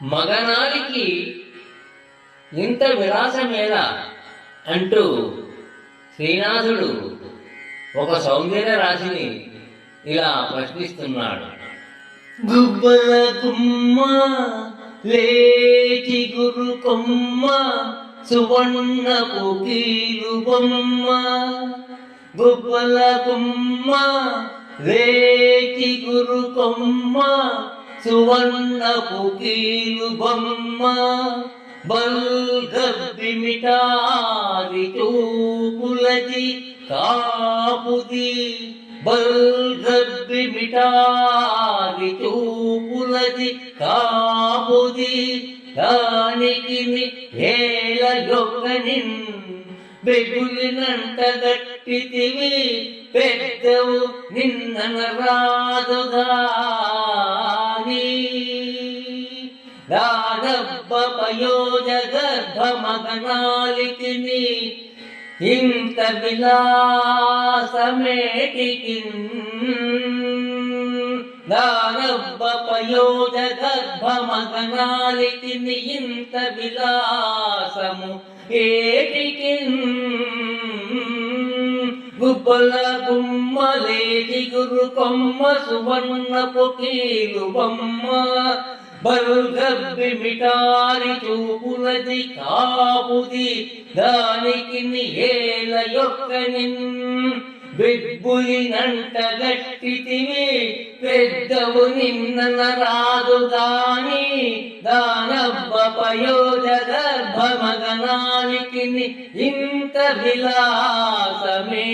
మగనాడికి ఇంత విలాసమేలా అంటూ శ్రీనాథుడు ఒక సౌందర్య రాశిని ఇలా ప్రశ్నిస్తున్నాడు. గుబ్బల గుమ్మ లేచి గురు కొమ్మ సువర్ణ కోకిలు బొమ్మ. గుబ్బల గుమ్మ లేచి గురు కొమ్మ సువర్ణ కోకిలు బొమ్మ. బల్గబ్బి మిటారి చూపులది కాపుది. బల్గబ్బి మిటారి చూపులది కాపుది. దానికి ఏల యొక్కనిన్ బెగులినంట గట్టితివి. పెద్దవు నిన్న రాదుగాని. దానబ్బ పయోజ గర్భ మగనాలికిని ఇంత విలాసమేటికిన్. దానబ్బ పయోజ గర్భ మగనాలికిని ఇంత విలాసము ఏటికిన్. గుబ్బల గుమ్మలేటి గురు కొమ్మ సువర్ణ పొకీలు బొమ్మ. బల్గబ్బి మిటారి చూపులది కాపుది. దానికి ఏల యొక్కనిన్ బిగ్గులినంట గట్టితివి. పెద్దవు నిన్న రాదుగాని. దానబ్బ పయోజ గర్భ మగనానికి ఇంత విలాసమే